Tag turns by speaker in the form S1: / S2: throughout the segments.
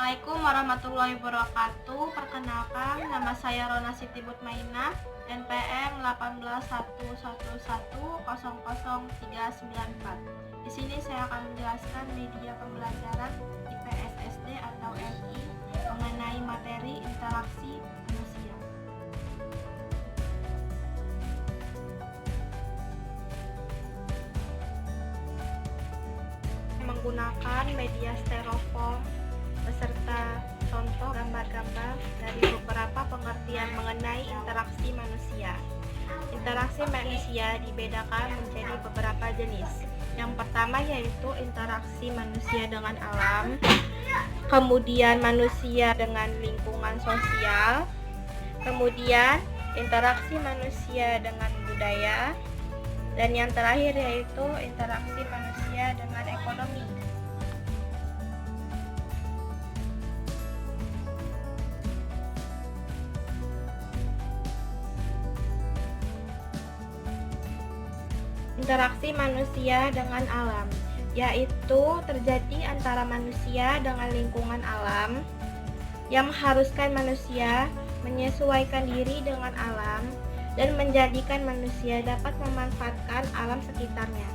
S1: Assalamualaikum warahmatullahi wabarakatuh. Perkenalkan, nama saya Rona Siti Butmainah, NPM 18111000394. Di sini saya akan menjelaskan media pembelajaran IPS SD atau MI mengenai materi interaksi manusia. Menggunakan media styrofoam beserta contoh gambar-gambar dari beberapa pengertian mengenai interaksi manusia. Interaksi manusia dibedakan menjadi beberapa jenis. Yang pertama yaitu interaksi manusia dengan alam, kemudian manusia dengan lingkungan sosial, kemudian interaksi manusia dengan budaya, dan yang terakhir yaitu interaksi manusia dengan ekonomi. Interaksi manusia dengan alam, yaitu terjadi antara manusia dengan lingkungan alam yang mengharuskan manusia menyesuaikan diri dengan alam dan menjadikan manusia dapat memanfaatkan alam sekitarnya.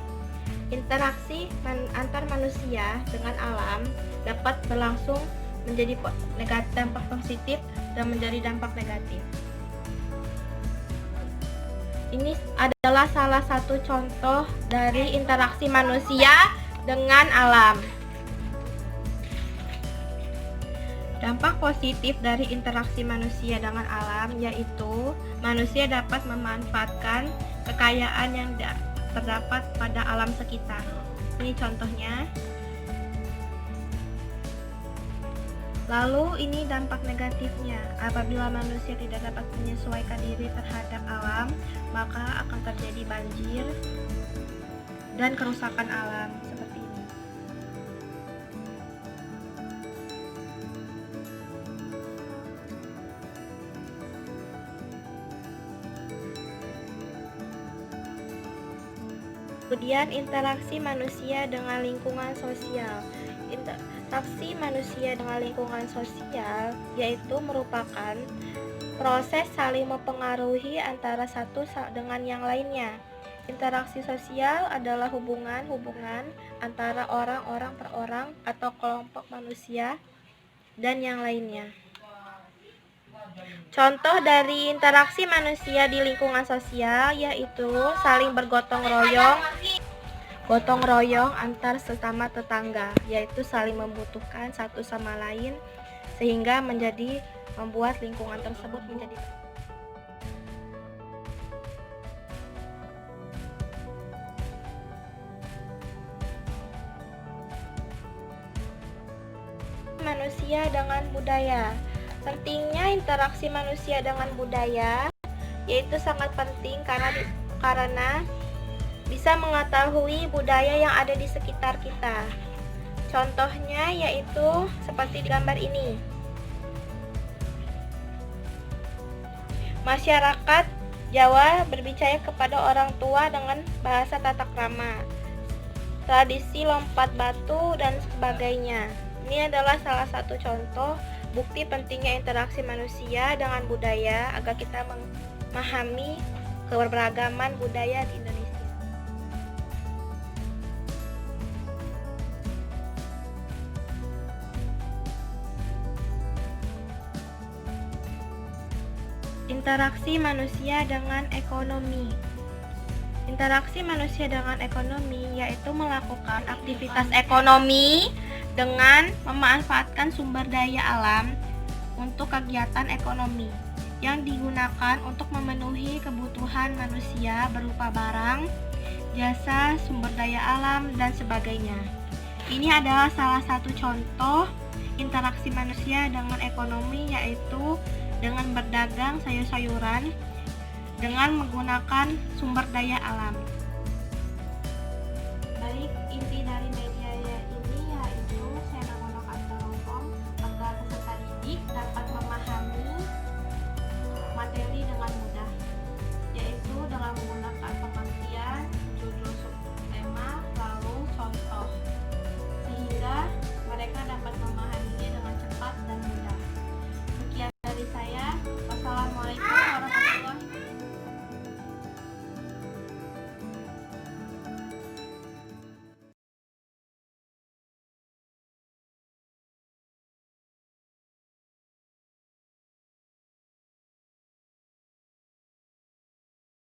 S1: Interaksi antar manusia dengan alam dapat berlangsung menjadi dampak positif dan menjadi dampak negatif. Ini adalah salah satu contoh dari interaksi manusia dengan alam. Dampak positif dari interaksi manusia dengan alam yaitu manusia dapat memanfaatkan kekayaan yang terdapat pada alam sekitar. Ini contohnya. Lalu ini dampak negatifnya, apabila manusia tidak dapat menyesuaikan diri terhadap alam, maka akan terjadi banjir dan kerusakan alam seperti ini. Kemudian interaksi manusia dengan lingkungan sosial. Interaksi manusia dengan lingkungan sosial yaitu merupakan proses saling mempengaruhi antara satu dengan yang lainnya. Interaksi sosial adalah hubungan antara orang-orang per orang atau kelompok manusia dan yang lainnya. Contoh dari interaksi manusia di lingkungan sosial yaitu saling bergotong royong antar sesama tetangga, yaitu saling membutuhkan satu sama lain sehingga membuat lingkungan tersebut menjadi manusia dengan budaya. Pentingnya interaksi manusia dengan budaya yaitu sangat penting karena bisa mengetahui budaya yang ada di sekitar kita. Contohnya yaitu seperti di gambar ini. Masyarakat Jawa berbicara kepada orang tua dengan bahasa tatak rama, tradisi lompat batu, dan sebagainya. Ini adalah salah satu contoh bukti pentingnya interaksi manusia dengan budaya agar kita memahami keberagaman budaya di Indonesia. Interaksi manusia dengan ekonomi. Interaksi manusia dengan ekonomi yaitu melakukan aktivitas ekonomi dengan memanfaatkan sumber daya alam untuk kegiatan ekonomi yang digunakan untuk memenuhi kebutuhan manusia berupa barang, jasa, sumber daya alam, dan sebagainya. Ini adalah salah satu contoh interaksi manusia dengan ekonomi yaitu dengan berdagang sayur-sayuran dengan menggunakan sumber daya alam.